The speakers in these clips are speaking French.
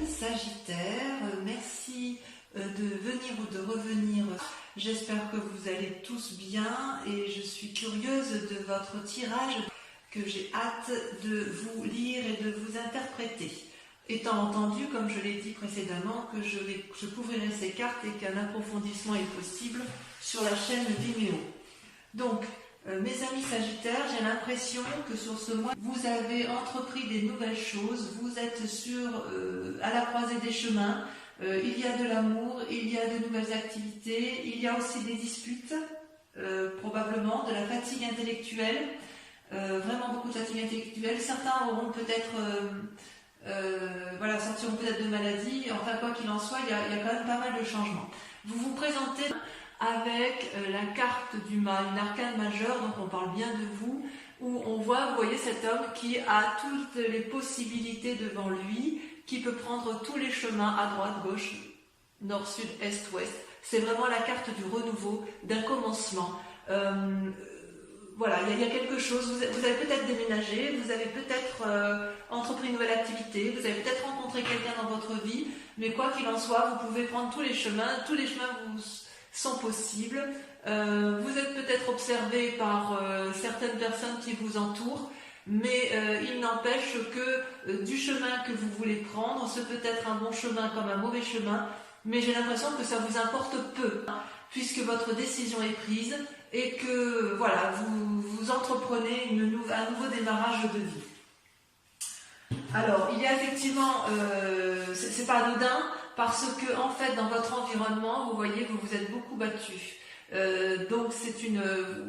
amis Sagittaires, merci de venir ou de revenir. J'espère que vous allez tous bien et je suis curieuse de votre tirage que j'ai hâte de vous lire et de vous interpréter. Étant entendu, comme je l'ai dit précédemment, que je couvrirai ces cartes et qu'un approfondissement est possible sur la chaîne Vimeo. Donc, mes amis Sagittaires, j'ai l'impression que sur ce mois, vous avez entrepris des nouvelles choses, vous êtes à la croisée des chemins, il y a de l'amour, il y a de nouvelles activités, il y a aussi des disputes, probablement, de la fatigue intellectuelle, vraiment beaucoup de fatigue intellectuelle. Certains auront peut-être, sortiront peut-être de maladie, enfin quoi qu'il en soit, il y a quand même pas mal de changements. Vous vous présentez avec la carte du mal, une arcane majeure, donc on parle bien de vous, où on voit, vous voyez cet homme qui a toutes les possibilités devant lui, qui peut prendre tous les chemins à droite, gauche, nord, sud, est, ouest. C'est vraiment la carte du renouveau, d'un commencement. Voilà, il y a quelque chose, vous avez peut-être déménagé, vous avez peut-être entrepris une nouvelle activité, vous avez peut-être rencontré quelqu'un dans votre vie, mais quoi qu'il en soit, vous pouvez prendre tous les chemins vous sont possibles. Vous êtes peut-être observé par certaines personnes qui vous entourent, mais il n'empêche que du chemin que vous voulez prendre, ce peut être un bon chemin comme un mauvais chemin, mais j'ai l'impression que ça vous importe peu, puisque votre décision est prise et que voilà, vous entreprenez un nouveau démarrage de vie. Alors, il y a effectivement, c'est pas anodin, parce que en fait, dans votre environnement, vous voyez, vous vous êtes beaucoup battu. Donc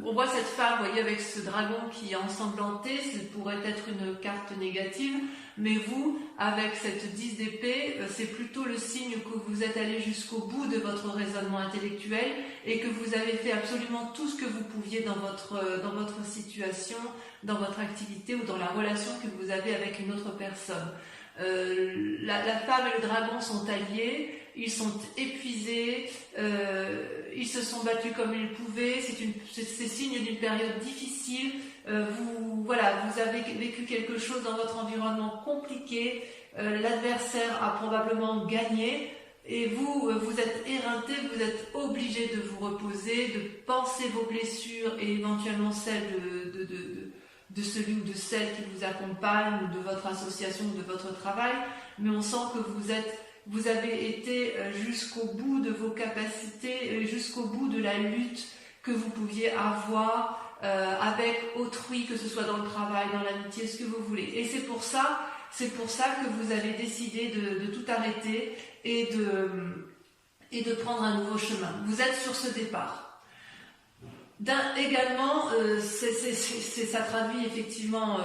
on voit cette femme, vous voyez, avec ce dragon qui est ensanglanté, ça pourrait être une carte négative, mais vous, avec cette 10 d'épée, c'est plutôt le signe que vous êtes allé jusqu'au bout de votre raisonnement intellectuel et que vous avez fait absolument tout ce que vous pouviez dans votre situation, dans votre activité ou dans la relation que vous avez avec une autre personne. La femme et le dragon sont alliés, ils sont épuisés, ils se sont battus comme ils pouvaient, c'est signe d'une période difficile, vous avez vécu quelque chose dans votre environnement compliqué, l'adversaire a probablement gagné, et vous êtes éreinté, vous êtes obligé de vous reposer, de penser vos blessures et éventuellement celles de celui ou de celle qui vous accompagne, ou de votre association, ou de votre travail, mais on sent que vous avez été jusqu'au bout de vos capacités, jusqu'au bout de la lutte que vous pouviez avoir avec autrui, que ce soit dans le travail, dans l'amitié, ce que vous voulez. Et c'est pour ça que vous avez décidé de tout arrêter et de prendre un nouveau chemin. Vous êtes sur ce départ. Également, ça traduit effectivement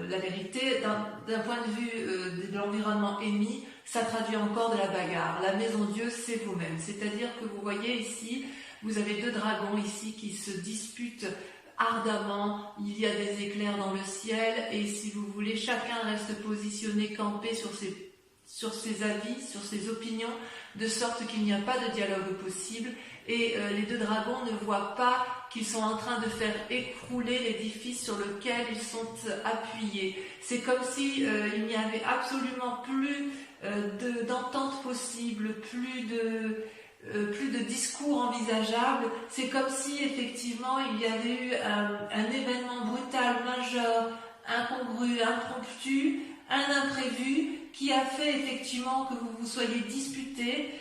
la vérité. D'un point de vue de l'environnement émis, ça traduit encore de la bagarre. La maison Dieu, c'est vous-même. C'est-à-dire que vous voyez ici, vous avez deux dragons ici qui se disputent ardemment. Il y a des éclairs dans le ciel et si vous voulez, chacun reste positionné, campé sur ses avis, sur ses opinions, de sorte qu'il n'y a pas de dialogue possible. Et les deux dragons ne voient pas qu'ils sont en train de faire écrouler l'édifice sur lequel ils sont appuyés. C'est comme si il n'y avait absolument plus d'entente possible, plus de discours envisageable. C'est comme si effectivement il y avait eu un événement brutal, majeur, incongru, impromptu, un imprévu qui a fait effectivement que vous vous soyez disputés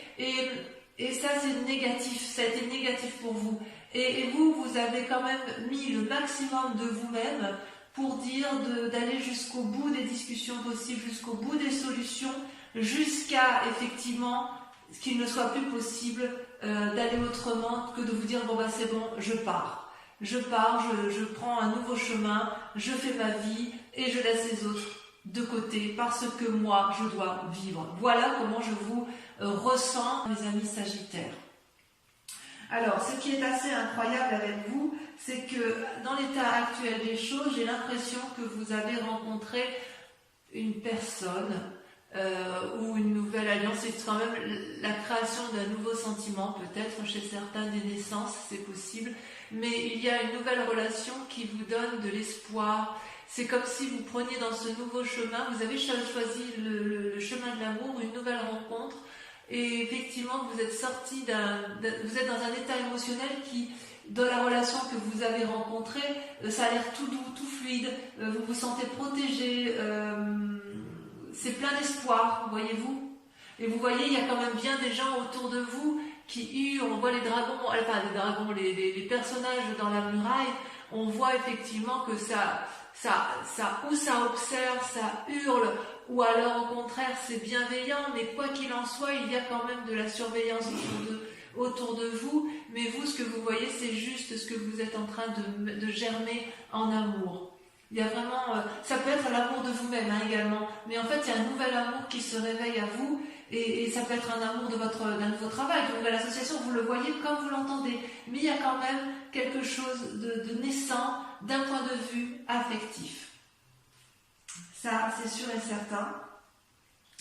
et ça c'est négatif, ça a été négatif pour vous. Et vous avez quand même mis le maximum de vous-même pour dire d'aller jusqu'au bout des discussions possibles, jusqu'au bout des solutions, jusqu'à effectivement qu'il ne soit plus possible d'aller autrement que de vous dire bon bah c'est bon, je pars, je prends un nouveau chemin, je fais ma vie et je laisse les autres de côté parce que moi je dois vivre. Voilà comment je vous ressens, mes amis Sagittaires. Alors, ce qui est assez incroyable avec vous, c'est que dans l'état actuel des choses, j'ai l'impression que vous avez rencontré une personne ou une nouvelle alliance. C'est quand même la création d'un nouveau sentiment, peut-être chez certains des naissances, c'est possible. Mais il y a une nouvelle relation qui vous donne de l'espoir. C'est comme si vous preniez dans ce nouveau chemin, vous avez choisi le chemin de l'amour, une nouvelle rencontre. Et effectivement, vous êtes sorti vous êtes dans un état émotionnel qui, dans la relation que vous avez rencontrée, ça a l'air tout doux, tout fluide, vous vous sentez protégé, c'est plein d'espoir, voyez-vous. Et vous voyez, il y a quand même bien des gens autour de vous qui hurlent, on voit les dragons, les personnages dans la muraille, on voit effectivement que ça observe, ça hurle, ou alors au contraire c'est bienveillant, mais quoi qu'il en soit, il y a quand même de la surveillance autour de vous, mais vous, ce que vous voyez, c'est juste ce que vous êtes en train de germer en amour. Il y a vraiment, ça peut être l'amour de vous-même également, mais en fait il y a un nouvel amour qui se réveille à vous, et ça peut être un amour d'un nouveau travail, d'une nouvelle association, vous le voyez comme vous l'entendez, mais il y a quand même quelque chose de naissant d'un point de vue affectif. Ça, c'est sûr et certain.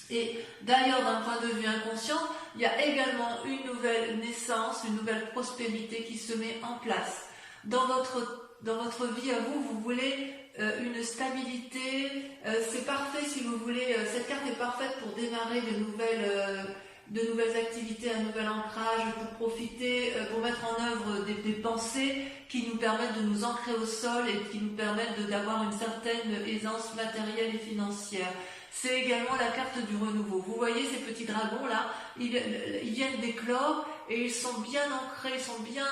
Et d'ailleurs, d'un point de vue inconscient, il y a également une nouvelle naissance, une nouvelle prospérité qui se met en place. Dans votre vie à vous, vous voulez une stabilité, c'est parfait si vous voulez, cette carte est parfaite pour démarrer de nouvelles activités, un nouvel ancrage, pour profiter, pour mettre en œuvre des pensées qui nous permettent de nous ancrer au sol et qui nous permettent d'avoir une certaine aisance matérielle et financière. C'est également la carte du renouveau. Vous voyez ces petits dragons là, ils viennent d'éclore et ils sont bien ancrés, ils sont bien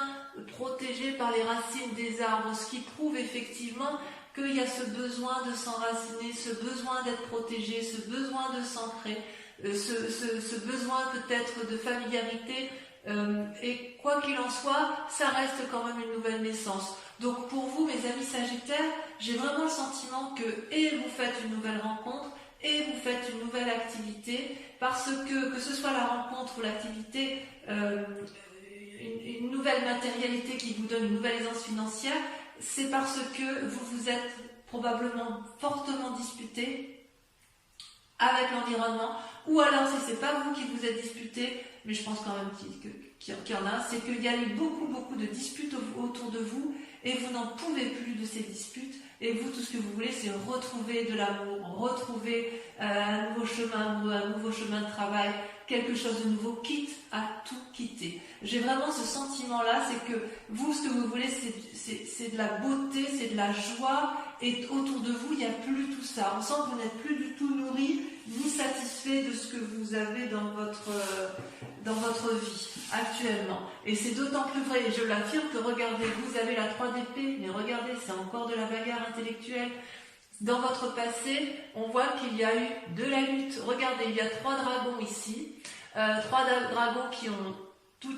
protégés par les racines des arbres, ce qui prouve effectivement qu'il y a ce besoin de s'enraciner, ce besoin d'être protégé, ce besoin de s'ancrer, ce besoin peut-être de familiarité, et quoi qu'il en soit, ça reste quand même une nouvelle naissance. Donc pour vous, mes amis Sagittaires, j'ai vraiment le sentiment que vous faites une nouvelle rencontre, et vous faites une nouvelle activité, parce que ce soit la rencontre ou l'activité, une nouvelle matérialité qui vous donne une nouvelle aisance financière, c'est parce que vous vous êtes probablement fortement disputé avec l'environnement, ou alors si c'est pas vous qui vous êtes disputé, mais je pense quand même qu'il y en a, c'est qu'il y a eu beaucoup de disputes autour de vous, et vous n'en pouvez plus de ces disputes, et vous, tout ce que vous voulez, c'est retrouver de l'amour, retrouver un nouveau chemin, un nouveau chemin de travail, quelque chose de nouveau, quitte à tout quitter. J'ai vraiment ce sentiment-là, c'est que vous, ce que vous voulez, c'est de la beauté, c'est de la joie, et autour de vous, il n'y a plus tout ça. On sent que vous n'êtes plus du tout nourri, ni satisfait de ce que vous avez dans votre vie actuellement. Et c'est d'autant plus vrai, et je l'affirme, que regardez, vous avez la 3 d'épée, mais regardez, c'est encore de la bagarre intellectuelle. Dans votre passé, on voit qu'il y a eu de la lutte. Regardez, il y a 3 dragons ici, 3 dragons qui ont tous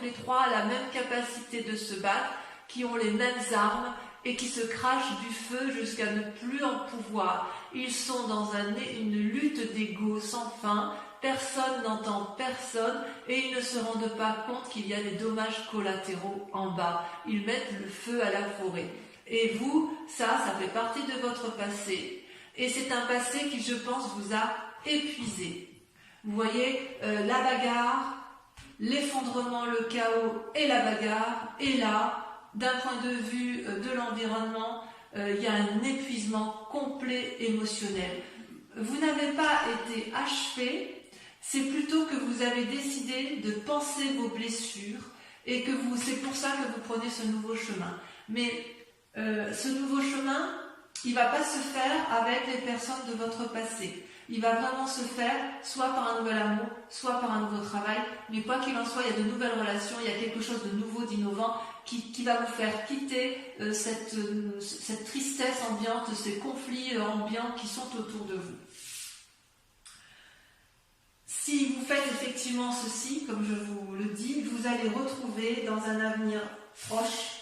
les trois la même capacité de se battre, qui ont les mêmes armes et qui se crachent du feu jusqu'à ne plus en pouvoir. Ils sont dans une lutte d'ego sans fin, personne n'entend personne et ils ne se rendent pas compte qu'il y a des dommages collatéraux en bas. Ils mettent le feu à la forêt. Et vous, ça fait partie de votre passé. Et c'est un passé qui, je pense, vous a épuisé. Vous voyez, la bagarre, l'effondrement, le chaos et la bagarre. Et là, d'un point de vue de l'environnement, il y a un épuisement complet émotionnel. Vous n'avez pas été achevé, c'est plutôt que vous avez décidé de penser vos blessures et que c'est pour ça que vous prenez ce nouveau chemin. Mais ce nouveau chemin, il ne va pas se faire avec les personnes de votre passé. Il va vraiment se faire soit par un nouvel amour, soit par un nouveau travail. Mais quoi qu'il en soit, il y a de nouvelles relations, il y a quelque chose de nouveau, d'innovant qui va vous faire quitter cette tristesse ambiante, ces conflits ambiants qui sont autour de vous. Si vous faites effectivement ceci, comme je vous le dis, vous allez retrouver dans un avenir proche,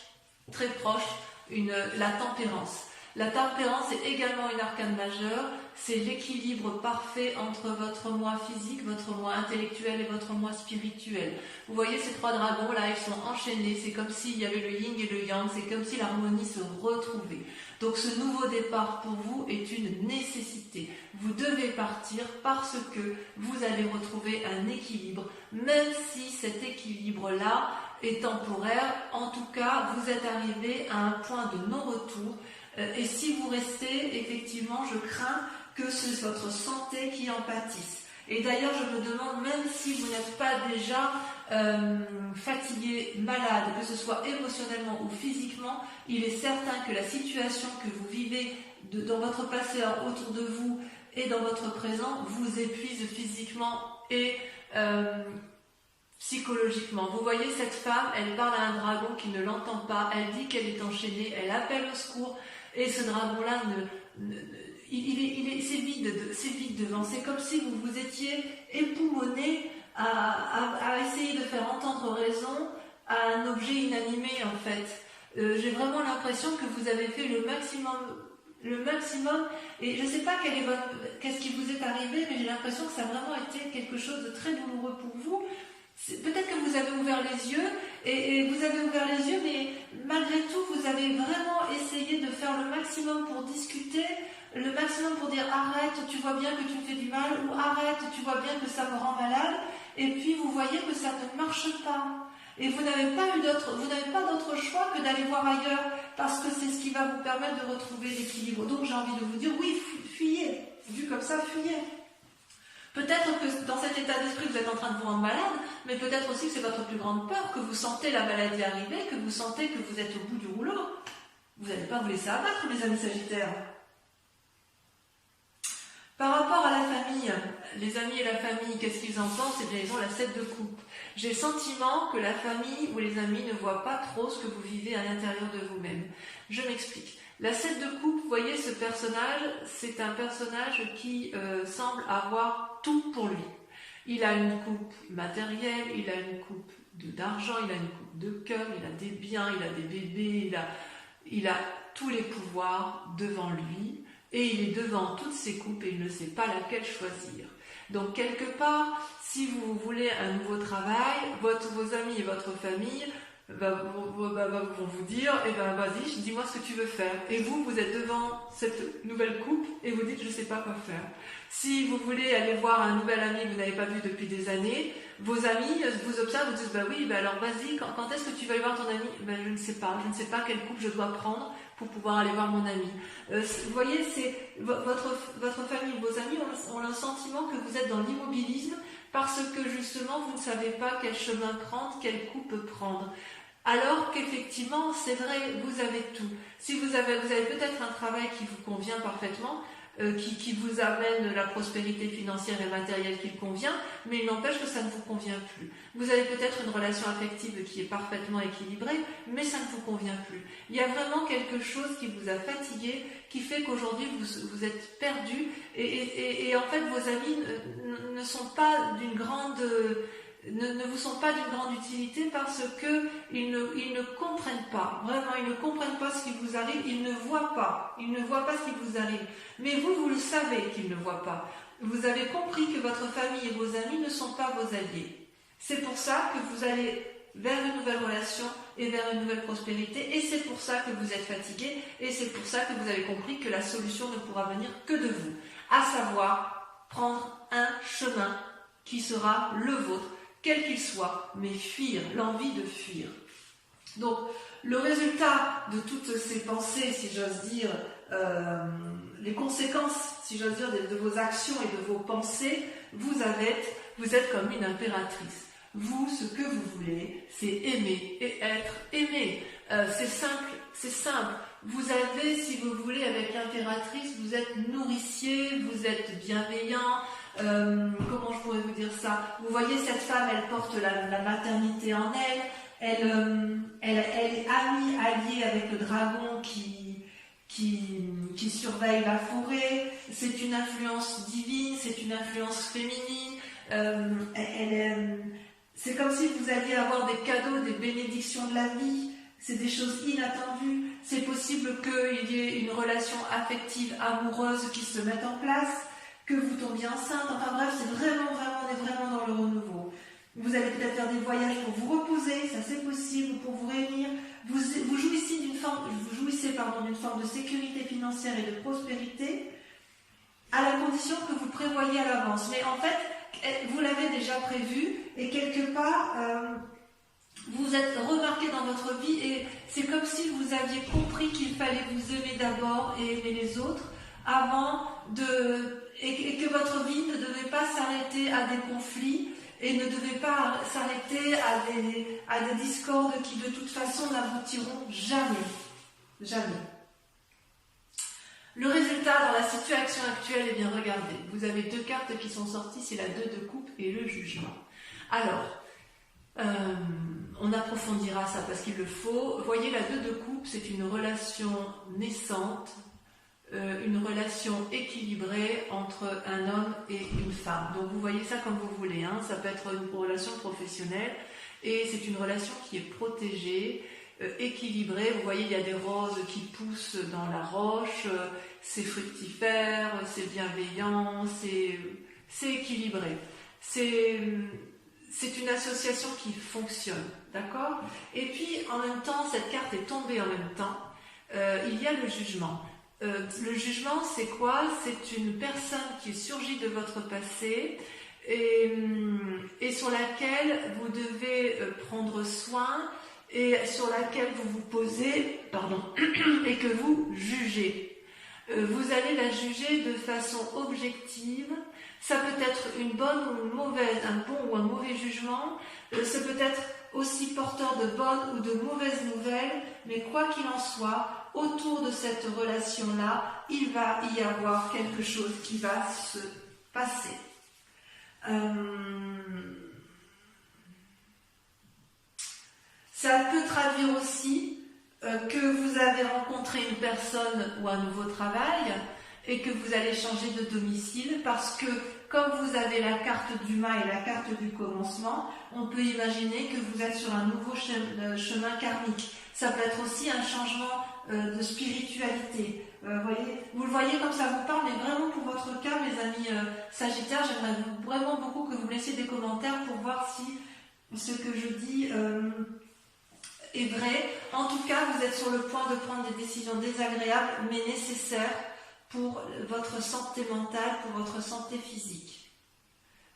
très proche, la tempérance. La tempérance est également une arcane majeure, c'est l'équilibre parfait entre votre moi physique, votre moi intellectuel et votre moi spirituel. Vous voyez ces 3 dragons là, ils sont enchaînés, c'est comme s'il y avait le yin et le yang, c'est comme si l'harmonie se retrouvait. Donc ce nouveau départ pour vous est une nécessité. Vous devez partir parce que vous allez retrouver un équilibre, même si cet équilibre-là est temporaire. En tout cas, vous êtes arrivé à un point de non-retour. Et si vous restez, effectivement, je crains que c'est votre santé qui en pâtisse. Et d'ailleurs, je me demande, même si vous n'êtes pas déjà fatigué, malade, que ce soit émotionnellement ou physiquement, il est certain que la situation que vous vivez dans votre passé autour de vous et dans votre présent vous épuise physiquement et psychologiquement. Vous voyez cette femme, elle parle à un dragon qui ne l'entend pas, elle dit qu'elle est enchaînée, elle appelle au secours et ce dragon-là c'est vide devant. C'est comme si vous vous étiez époumoné à essayer de faire entendre raison à un objet inanimé en fait. J'ai vraiment l'impression que vous avez fait le maximum et je ne sais pas qu'est-ce qui vous est arrivé, mais j'ai l'impression que ça a vraiment été quelque chose de très douloureux pour vous. Peut-être que vous avez ouvert les yeux et vous avez ouvert les yeux, mais malgré tout vous avez vraiment essayé de faire le maximum pour discuter, le maximum pour dire arrête, tu vois bien que tu me fais du mal, ou arrête, tu vois bien que ça me rend malade, et puis vous voyez que ça ne marche pas. Et vous n'avez pas d'autre choix que d'aller voir ailleurs, parce que c'est ce qui va vous permettre de retrouver l'équilibre. Donc j'ai envie de vous dire, oui, fuyez, vu comme ça, fuyez. Peut-être que dans cet état d'esprit, vous êtes en train de vous rendre malade, mais peut-être aussi que c'est votre plus grande peur, que vous sentez la maladie arriver, que vous sentez que vous êtes au bout du rouleau. Vous n'allez pas vous laisser abattre, les amis Sagittaires. Par rapport à la famille, les amis et la famille, qu'est-ce qu'ils en pensent? Eh bien, ils ont la 7 de coupe. J'ai le sentiment que la famille ou les amis ne voient pas trop ce que vous vivez à l'intérieur de vous-même. Je m'explique. La 7 de coupe, vous voyez, ce personnage, c'est un personnage qui semble avoir tout pour lui. Il a une coupe matérielle, il a une coupe d'argent, il a une coupe de cœur, il a des biens, il a des bébés, il a tous les pouvoirs devant lui. Et il est devant toutes ces coupes et il ne sait pas laquelle choisir. Donc quelque part, si vous voulez un nouveau travail, vos amis et votre famille vont vous dire, eh ben vas-y, dis-moi ce que tu veux faire. Et vous êtes devant cette nouvelle coupe et vous dites, je ne sais pas quoi faire. Si vous voulez aller voir un nouvel ami que vous n'avez pas vu depuis des années, vos amis vous observent, vous disent, bah oui, bah alors vas-y, quand est-ce que tu vas aller voir ton ami? Ben je ne sais pas quelle coupe je dois prendre pour pouvoir aller voir mon ami. Vous voyez, c'est votre famille, vos amis ont le sentiment que vous êtes dans l'immobilisme parce que justement vous ne savez pas quel chemin prendre, quelle coupe prendre. Alors qu'effectivement, c'est vrai, vous avez tout. Si vous avez peut-être un travail qui vous convient parfaitement, qui vous amène la prospérité financière et matérielle qui convient, mais il n'empêche que ça ne vous convient plus. Vous avez peut-être une relation affective qui est parfaitement équilibrée, mais ça ne vous convient plus. Il y a vraiment quelque chose qui vous a fatigué, qui fait qu'aujourd'hui vous êtes perdu, et en fait vos amis ne sont pas d'une grande... Ne vous sont pas d'une grande utilité parce qu'ils ne comprennent pas, vraiment ils ne comprennent pas ce qui vous arrive, ils ne voient pas ce qui vous arrive, mais vous le savez qu'ils ne voient pas, vous avez compris que votre famille et vos amis ne sont pas vos alliés, c'est pour ça que vous allez vers une nouvelle relation et vers une nouvelle prospérité, et c'est pour ça que vous êtes fatigué, et c'est pour ça que vous avez compris que la solution ne pourra venir que de vous, à savoir prendre un chemin qui sera le vôtre, quel qu'il soit, mais fuir, l'envie de fuir. Donc, le résultat de toutes ces pensées, si j'ose dire, les conséquences, si j'ose dire, de vos actions et de vos pensées, vous êtes comme une impératrice. Vous, ce que vous voulez, c'est aimer et être aimé. C'est simple. Vous avez, si vous voulez, avec l'impératrice, vous êtes nourricier, vous êtes bienveillant. Comment je pourrais vous dire ça? Vous voyez, cette femme, elle porte la maternité en elle est alliée avec le dragon qui surveille la forêt. C'est une influence divine, c'est une influence féminine. C'est comme si vous alliez avoir des cadeaux, des bénédictions de la vie. C'est des choses inattendues. C'est possible qu'il y ait une relation affective, amoureuse qui se mette en place, que vous tombiez enceinte. Enfin bref, c'est vraiment dans le renouveau. Vous allez peut-être faire des voyages pour vous reposer, ça c'est possible, pour vous réunir. Vous jouissez d'une forme de sécurité financière et de prospérité, à la condition que vous prévoyez à l'avance. Mais en fait, vous l'avez déjà prévu, et quelque part, vous êtes remarqué dans votre vie, et c'est comme si vous aviez compris qu'il fallait vous aimer d'abord et aimer les autres, et que votre vie ne devait pas s'arrêter s'arrêter à des conflits et ne devait pas s'arrêter à des discordes qui de toute façon n'aboutiront jamais. Jamais. Le résultat dans la situation actuelle, eh bien regardez, vous avez deux cartes qui sont sorties, c'est la 2 de coupe et le jugement. Alors, on approfondira ça parce qu'il le faut. Vous voyez, la 2 de coupe, c'est une relation naissante, une relation équilibrée entre un homme et une femme. Donc vous voyez ça comme vous voulez, hein. Ça peut être une relation professionnelle et c'est une relation qui est protégée, équilibrée. Vous voyez, il y a des roses qui poussent dans la roche, c'est fructifère, c'est bienveillant, c'est équilibré. C'est une association qui fonctionne, d'accord? Et puis, en même temps, cette carte est tombée en même temps. Il y a le jugement. Le jugement, c'est quoi? C'est une personne qui surgit de votre passé et sur laquelle vous devez prendre soin et sur laquelle vous vous posez, et que vous jugez. Vous allez la juger de façon objective. Ça peut être une bonne ou une mauvaise, un bon ou un mauvais jugement. Ça peut être aussi porteur de bonnes ou de mauvaises nouvelles. Mais quoi qu'il en soit, autour de cette relation-là, il va y avoir quelque chose qui va se passer. Ça peut traduire aussi que vous avez rencontré une personne ou un nouveau travail et que vous allez changer de domicile parce que comme vous avez la carte du mât et la carte du commencement, on peut imaginer que vous êtes sur un nouveau chemin karmique. Ça peut être aussi un changement de spiritualité. Vous le voyez comme ça vous parle, mais vraiment pour votre cas, mes amis Sagittaires, j'aimerais vraiment beaucoup que vous me laissiez des commentaires pour voir si ce que je dis est vrai. En tout cas, vous êtes sur le point de prendre des décisions désagréables, mais nécessaires pour votre santé mentale, pour votre santé physique.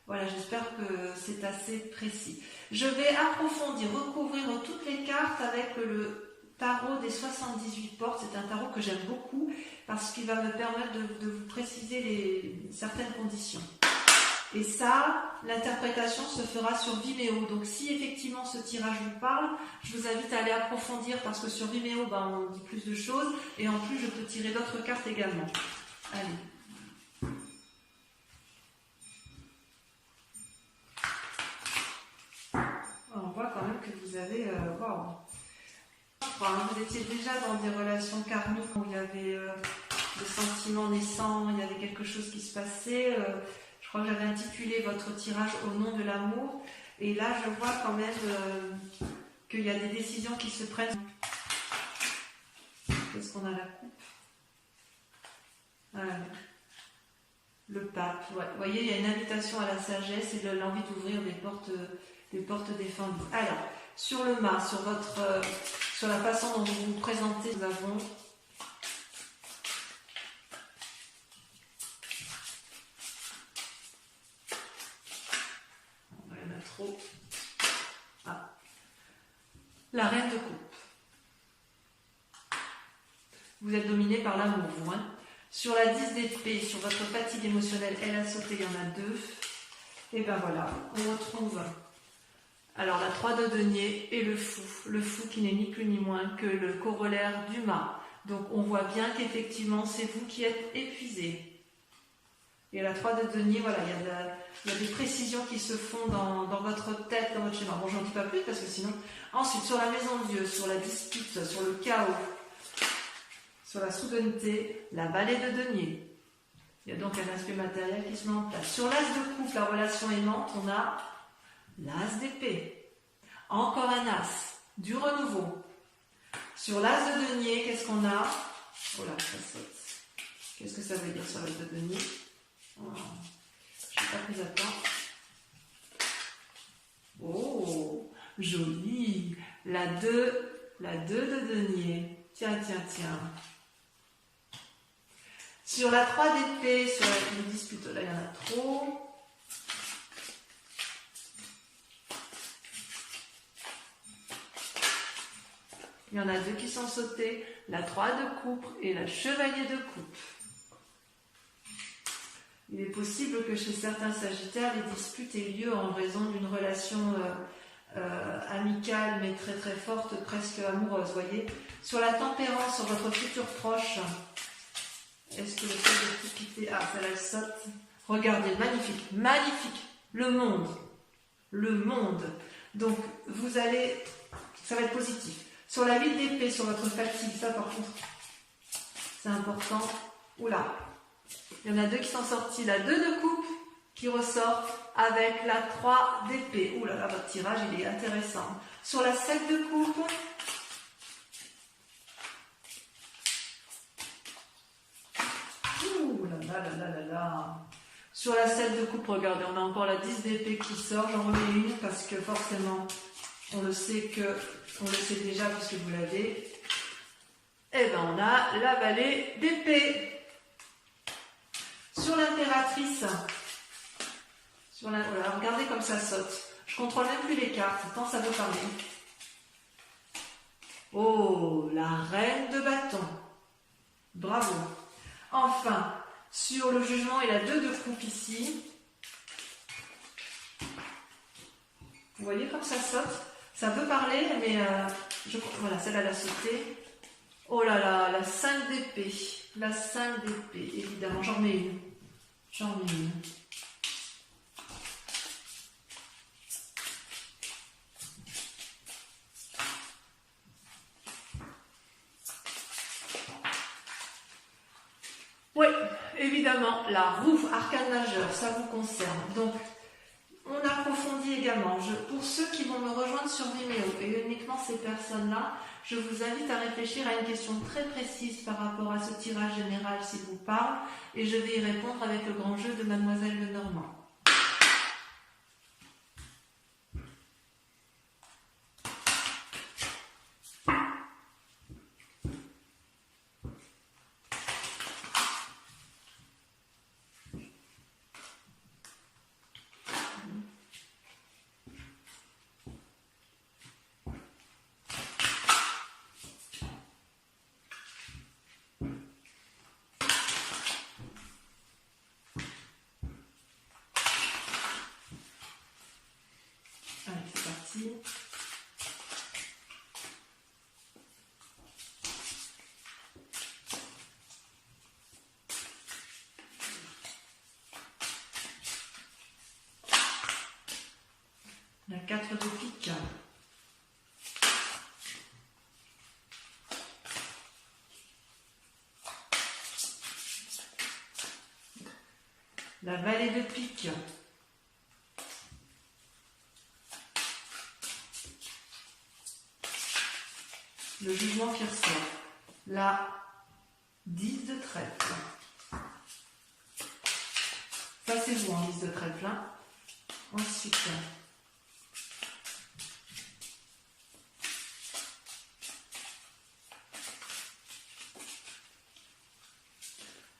Voilà, j'espère que c'est assez précis. Je vais approfondir, recouvrir toutes les cartes avec le tarot des 78 portes. C'est un tarot que j'aime beaucoup parce qu'il va me permettre de vous préciser certaines conditions. Et ça, l'interprétation se fera sur Vimeo. Donc si effectivement ce tirage vous parle, je vous invite à aller approfondir parce que sur Vimeo, on dit plus de choses. Et en plus, je peux tirer d'autres cartes également. Allez. On voit quand même que vous avez... vous étiez déjà dans des relations karmiques où il y avait des sentiments naissants, il y avait quelque chose qui se passait... Je crois que j'avais intitulé votre tirage au nom de l'amour. Et là, je vois quand même qu'il y a des décisions qui se prennent. Qu'est-ce qu'on a la coupe? Le pape. Ouais. Vous voyez, il y a une invitation à la sagesse et l'envie d'ouvrir des portes défendues. Alors, sur le mât, sur la façon dont vous vous présentez, nous avons... La reine de coupe. Vous êtes dominé par l'amour, vous. Sur la 10 d'épée, sur votre fatigue émotionnelle, elle a sauté, il y en a 2. Et ben voilà, on retrouve alors la 3 de denier et le fou. Le fou qui n'est ni plus ni moins que le corollaire du mât. Donc on voit bien qu'effectivement c'est vous qui êtes épuisé. Et la 3 de denier, voilà, il y a des précisions qui se font dans votre tête, dans votre schéma. Bon, j'en dis pas plus parce que sinon... Ensuite, sur la maison de Dieu, sur la dispute, sur le chaos, sur la soudaineté, la vallée de denier. Il y a donc un aspect matériel qui se met en place. Sur l'as de coupe, la relation aimante, on a l'as d'épée. Encore un as, du renouveau. Sur l'as de denier, qu'est-ce qu'on a? Oh là, ça saute. Qu'est-ce que ça veut dire sur l'as de denier? Oh, je n'ai pas pris à temps. Oh, joli. La 2 de denier. Tiens. Sur la 3 d'épée, sur la dispute, là il y en a trop. Il y en a 2 qui sont sautés. La 3 de coupe et la chevalier de coupe. Il est possible que chez certains Sagittaires, les disputes aient lieu en raison d'une relation amicale, mais très très forte, presque amoureuse, voyez. Sur la tempérance, sur votre futur proche, est-ce que le fait de tout quitter... Ah, ça la saute. Regardez, magnifique, magnifique. Le monde. Le monde. Donc, vous allez... Ça va être positif. Sur la 8 d'épée, sur votre fatigue, ça par contre, c'est important. Oula, il y en a deux qui sont sortis. La 2 de coupe qui ressort avec la 3 d'épée. Oula, là, votre tirage, il est intéressant. Sur la 7 de coupe, sur la 7 de coupe, regardez, on a encore la 10 d'épée qui sort. J'en remets une parce que forcément, on le sait déjà puisque vous l'avez. Et ben on a la vallée d'épée. Sur l'impératrice, voilà, regardez comme ça saute. Je contrôle même plus les cartes, tant ça veut parler. Oh, la reine de bâton. Bravo. Enfin, sur le jugement et la 2 de coupe ici. Vous voyez comme ça saute? Ça peut parler, mais voilà, celle-là l'a sauté. Oh là là, la 5 d'épée. La 5 d'épée, évidemment. J'en mets une. J'en mets une. Oui, évidemment, la roue, arcane majeur, ça vous concerne. Donc, on approfondit également. Pour ceux qui vont me rejoindre sur Vimeo, et uniquement ces personnes-là, je vous invite à réfléchir à une question très précise par rapport à ce tirage général s'il vous parle, et je vais y répondre avec le grand jeu de Mademoiselle Lenormand. Allez, c'est parti. La 4 de pique. La vallée de pique. Le jugement qui ressort. La 10 de trèfle. Ça c'est vous en 10 de trèfle. Hein. Ensuite,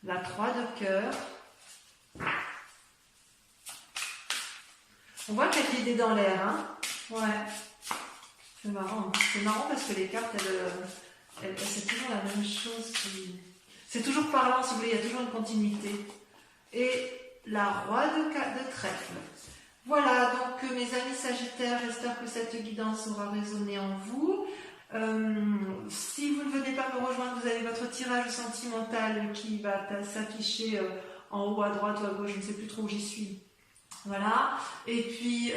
la 3 de cœur. On voit qu'il y a de l'idée dans l'air. Hein. Ouais. C'est marrant. C'est marrant parce que les cartes, c'est toujours la même chose. C'est toujours parlant, si vous voulez, il y a toujours une continuité. Et la roi de trèfle. Voilà, donc mes amis Sagittaires, j'espère que cette guidance aura résonné en vous. Si vous ne venez pas me rejoindre, vous avez votre tirage sentimental qui va s'afficher en haut à droite ou à gauche, je ne sais plus trop où j'y suis. Voilà, et puis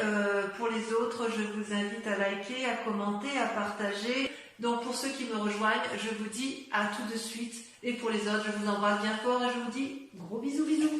pour les autres, je vous invite à liker, à commenter, à partager. Donc pour ceux qui me rejoignent, je vous dis à tout de suite. Et pour les autres, je vous embrasse bien fort et je vous dis gros bisous bisous.